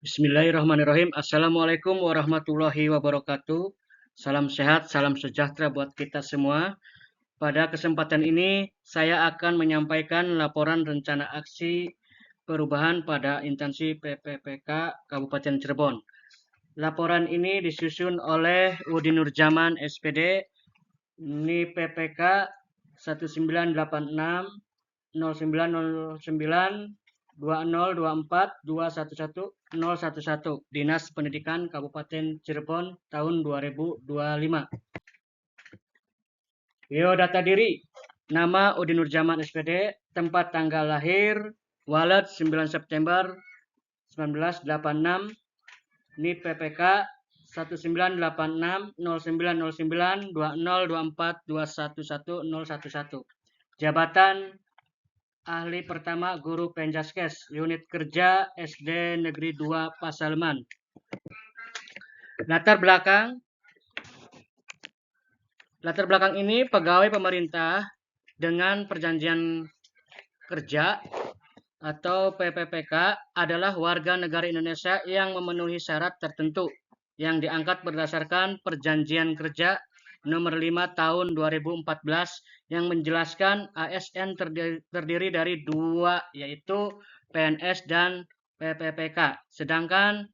Bismillahirrahmanirrahim. Assalamualaikum warahmatullahi wabarakatuh. Salam sehat, salam sejahtera buat kita semua. Pada kesempatan ini, saya akan menyampaikan laporan rencana aksi perubahan pada instansi PPPK Kabupaten Cirebon. Laporan ini disusun oleh Udi Nurjaman SPD, ini PPK 1986 0909 2024 211 011 Dinas Pendidikan Kabupaten Cirebon tahun 2025. Data diri, nama Udin Nurjaman SPD, tempat tanggal lahir, wallet 9 September 1986, NIP PPK 1986 0909 2024 211 011. Jabatan Ahli pertama Guru Penjaskes, unit kerja SD Negeri 2 Pasalman. Latar belakang ini pegawai pemerintah dengan perjanjian kerja atau PPPK adalah warga negara Indonesia yang memenuhi syarat tertentu yang diangkat berdasarkan perjanjian kerja nomor 5 tahun 2014 yang menjelaskan ASN terdiri dari dua, yaitu PNS dan PPPK. Sedangkan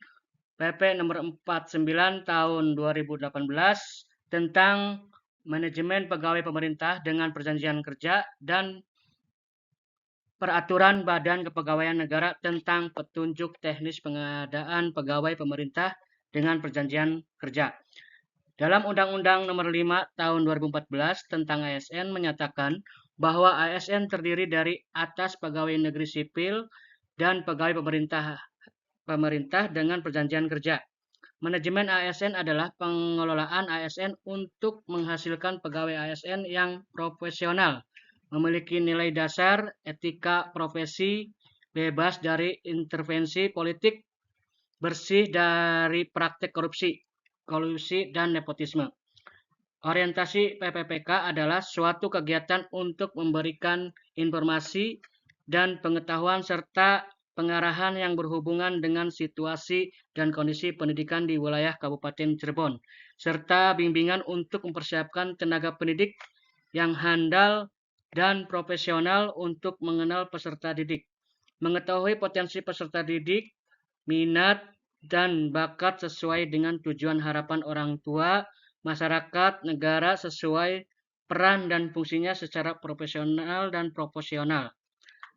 PP nomor 49 tahun 2018 tentang manajemen pegawai pemerintah dengan perjanjian kerja dan Peraturan Badan Kepegawaian Negara tentang petunjuk teknis pengadaan pegawai pemerintah dengan perjanjian kerja. Dalam Undang-Undang Nomor 5 Tahun 2014 tentang ASN menyatakan bahwa ASN terdiri dari atas pegawai negeri sipil dan pegawai pemerintah dengan perjanjian kerja. Manajemen ASN adalah pengelolaan ASN untuk menghasilkan pegawai ASN yang profesional, memiliki nilai dasar etika profesi, bebas dari intervensi politik, bersih dari praktek kolusi dan nepotisme. Orientasi PPPK adalah suatu kegiatan untuk memberikan informasi dan pengetahuan serta pengarahan yang berhubungan dengan situasi dan kondisi pendidikan di wilayah Kabupaten Cirebon, serta bimbingan untuk mempersiapkan tenaga pendidik yang handal dan profesional untuk mengenal peserta didik, mengetahui potensi peserta didik, minat, dan bakat sesuai dengan tujuan harapan orang tua, masyarakat, negara sesuai peran dan fungsinya secara profesional dan proporsional.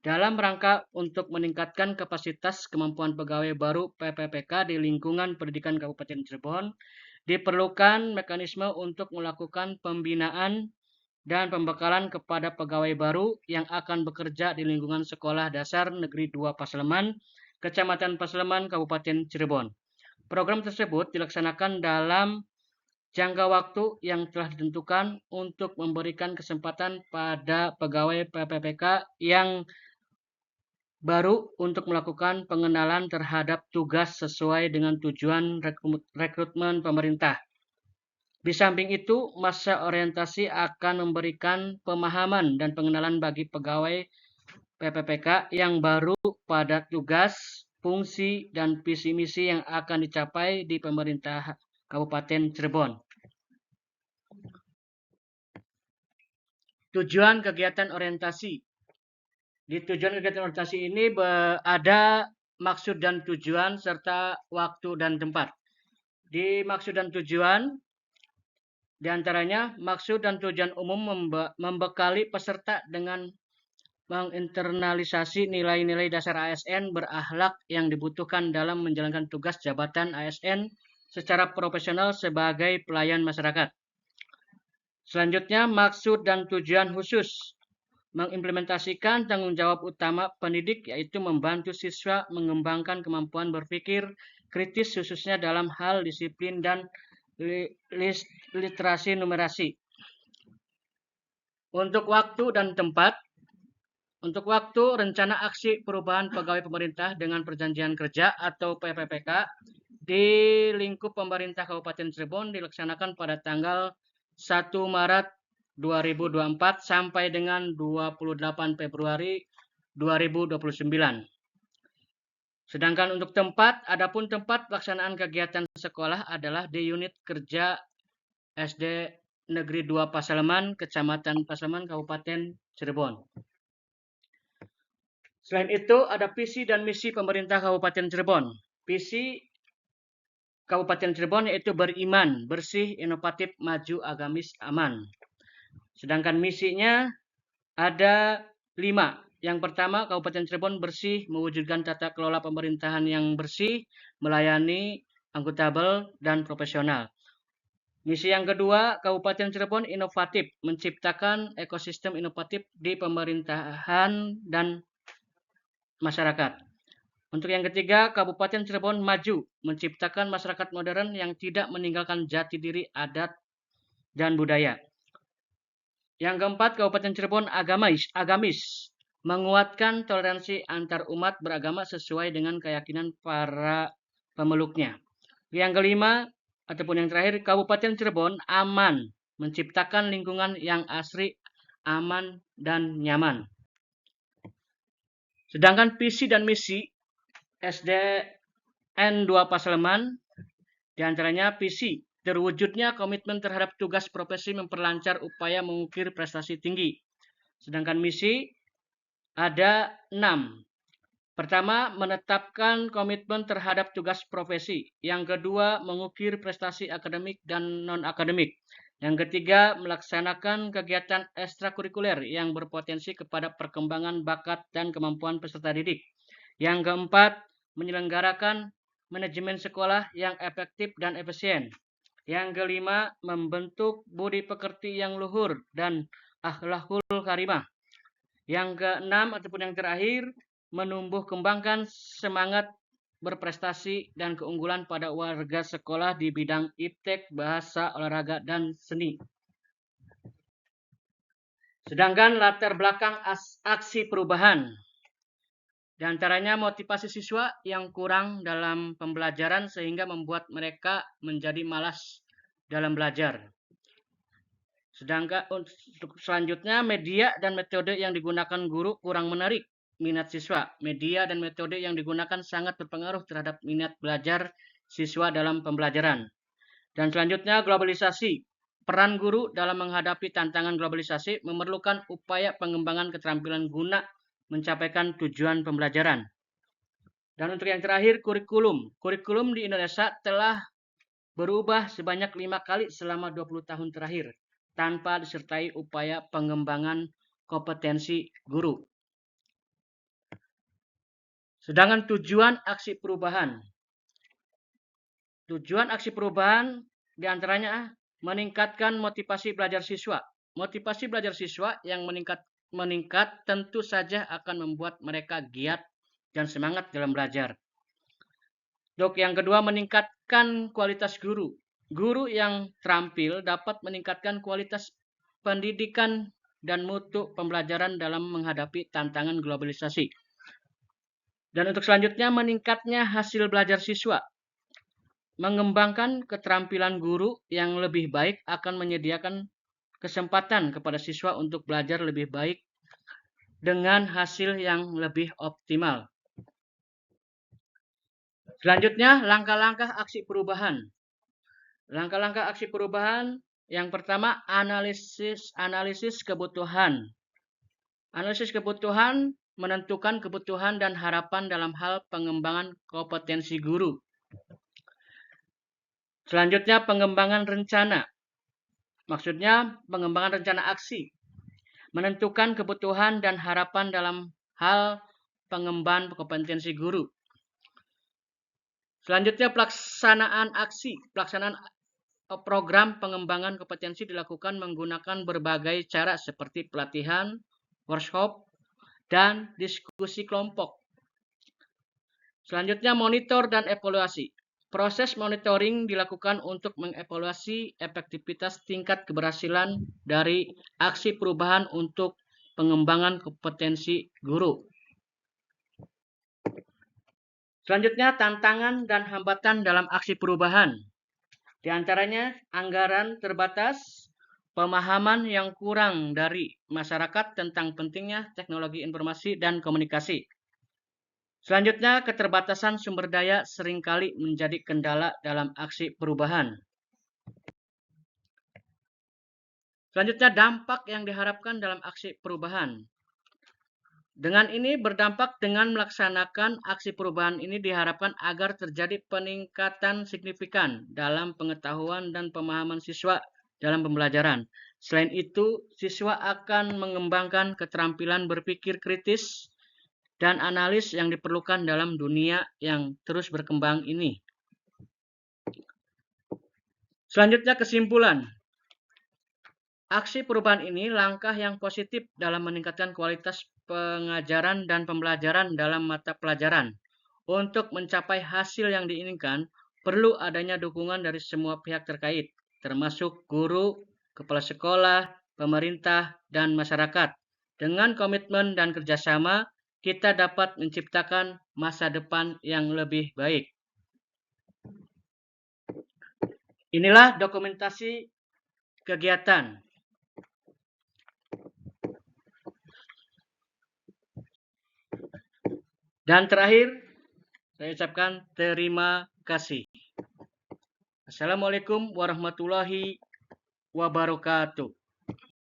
Dalam rangka untuk meningkatkan kapasitas kemampuan pegawai baru PPPK di lingkungan pendidikan Kabupaten Cirebon, diperlukan mekanisme untuk melakukan pembinaan dan pembekalan kepada pegawai baru yang akan bekerja di lingkungan Sekolah Dasar Negeri 2 Pasleman, Kecamatan Pasleman, Kabupaten Cirebon. Program tersebut dilaksanakan dalam jangka waktu yang telah ditentukan untuk memberikan kesempatan pada pegawai PPPK yang baru untuk melakukan pengenalan terhadap tugas sesuai dengan tujuan rekrutmen pemerintah. Di samping itu, masa orientasi akan memberikan pemahaman dan pengenalan bagi pegawai PPPK yang baru pada tugas, fungsi, dan visi misi yang akan dicapai di pemerintah Kabupaten Cirebon. Tujuan kegiatan orientasi. Di tujuan kegiatan orientasi ini ada maksud dan tujuan serta waktu dan tempat. Di maksud dan tujuan, diantaranya maksud dan tujuan umum membekali peserta dengan menginternalisasi nilai-nilai dasar ASN berakhlak yang dibutuhkan dalam menjalankan tugas jabatan ASN secara profesional sebagai pelayan masyarakat. Selanjutnya, maksud dan tujuan khusus mengimplementasikan tanggung jawab utama pendidik, yaitu membantu siswa mengembangkan kemampuan berpikir kritis khususnya dalam hal disiplin dan literasi numerasi. Untuk waktu dan tempat, untuk waktu, rencana aksi perubahan pegawai pemerintah dengan perjanjian kerja atau PPPK di lingkup pemerintah Kabupaten Cirebon dilaksanakan pada tanggal 1 Maret 2024 sampai dengan 28 Februari 2029. Sedangkan untuk adapun tempat pelaksanaan kegiatan sekolah adalah di unit kerja SD Negeri 2 Pasaleman, Kecamatan Pasaleman, Kabupaten Cirebon. Selain itu, ada visi dan misi pemerintah Kabupaten Cirebon. Visi Kabupaten Cirebon yaitu beriman, bersih, inovatif, maju, agamis, aman. Sedangkan misinya ada 5. Yang pertama, Kabupaten Cirebon bersih, mewujudkan tata kelola pemerintahan yang bersih, melayani, akuntabel, dan profesional. Misi yang kedua, Kabupaten Cirebon inovatif, menciptakan ekosistem inovatif di pemerintahan dan masyarakat. Untuk yang ketiga, Kabupaten Cirebon maju, menciptakan masyarakat modern yang tidak meninggalkan jati diri adat dan budaya. Yang keempat, Kabupaten Cirebon agamis, menguatkan toleransi antar umat beragama sesuai dengan keyakinan para pemeluknya. Yang kelima, ataupun yang terakhir, Kabupaten Cirebon aman, menciptakan lingkungan yang asri, aman, dan nyaman. Sedangkan visi dan misi SDN 2 Pasaleman, diantaranya visi, terwujudnya komitmen terhadap tugas profesi memperlancar upaya mengukir prestasi tinggi. Sedangkan misi ada 6. Pertama, menetapkan komitmen terhadap tugas profesi. Yang kedua, mengukir prestasi akademik dan non-akademik. Yang ketiga, melaksanakan kegiatan ekstrakurikuler yang berpotensi kepada perkembangan bakat dan kemampuan peserta didik. Yang keempat, menyelenggarakan manajemen sekolah yang efektif dan efisien. Yang kelima, membentuk budi pekerti yang luhur dan akhlakul karimah. Yang keenam ataupun yang terakhir, menumbuh kembangkan semangat berprestasi dan keunggulan pada warga sekolah di bidang iptek, bahasa, olahraga, dan seni. Sedangkan latar belakang aksi perubahan, di antaranya motivasi siswa yang kurang dalam pembelajaran sehingga membuat mereka menjadi malas dalam belajar. Sedangkan untuk selanjutnya, media dan metode yang digunakan guru kurang menarik minat siswa. Media dan metode yang digunakan sangat berpengaruh terhadap minat belajar siswa dalam pembelajaran. Dan selanjutnya, globalisasi. Peran guru dalam menghadapi tantangan globalisasi memerlukan upaya pengembangan keterampilan guna mencapaikan tujuan pembelajaran. Dan untuk yang terakhir, kurikulum. Kurikulum di Indonesia telah berubah sebanyak 5 kali selama 20 tahun terakhir, tanpa disertai upaya pengembangan kompetensi guru. Sedangkan tujuan aksi perubahan. Tujuan aksi perubahan diantaranya meningkatkan motivasi belajar siswa. Motivasi belajar siswa yang meningkat tentu saja akan membuat mereka giat dan semangat dalam belajar. Untuk yang kedua, meningkatkan kualitas guru. Guru yang terampil dapat meningkatkan kualitas pendidikan dan mutu pembelajaran dalam menghadapi tantangan globalisasi. Dan untuk selanjutnya, meningkatnya hasil belajar siswa. Mengembangkan keterampilan guru yang lebih baik akan menyediakan kesempatan kepada siswa untuk belajar lebih baik dengan hasil yang lebih optimal. Selanjutnya, langkah-langkah aksi perubahan. Langkah-langkah aksi perubahan yang pertama, analisis kebutuhan. Analisis kebutuhan menentukan kebutuhan dan harapan dalam hal pengembangan kompetensi guru. Selanjutnya, pengembangan rencana. Maksudnya, pengembangan rencana aksi. Menentukan kebutuhan dan harapan dalam hal pengembangan kompetensi guru. Selanjutnya, pelaksanaan aksi. Pelaksanaan program pengembangan kompetensi dilakukan menggunakan berbagai cara seperti pelatihan, workshop, dan diskusi kelompok. Selanjutnya, monitor dan evaluasi. Proses monitoring dilakukan untuk mengevaluasi efektivitas tingkat keberhasilan dari aksi perubahan untuk pengembangan kompetensi guru. Selanjutnya, tantangan dan hambatan dalam aksi perubahan. Di antaranya, anggaran terbatas, pemahaman yang kurang dari masyarakat tentang pentingnya teknologi informasi dan komunikasi. Selanjutnya, keterbatasan sumber daya seringkali menjadi kendala dalam aksi perubahan. Selanjutnya, dampak yang diharapkan dalam aksi perubahan. Dengan ini berdampak dengan melaksanakan aksi perubahan ini diharapkan agar terjadi peningkatan signifikan dalam pengetahuan dan pemahaman siswa dalam pembelajaran. Selain itu, siswa akan mengembangkan keterampilan berpikir kritis dan analis yang diperlukan dalam dunia yang terus berkembang ini. Selanjutnya, kesimpulan. Aksi perubahan ini langkah yang positif dalam meningkatkan kualitas pengajaran dan pembelajaran dalam mata pelajaran. Untuk mencapai hasil yang diinginkan, perlu adanya dukungan dari semua pihak terkait, termasuk guru, kepala sekolah, pemerintah, dan masyarakat. Dengan komitmen dan kerjasama, kita dapat menciptakan masa depan yang lebih baik. Inilah dokumentasi kegiatan. Dan terakhir, saya ucapkan terima kasih. Assalamualaikum warahmatullahi wabarakatuh.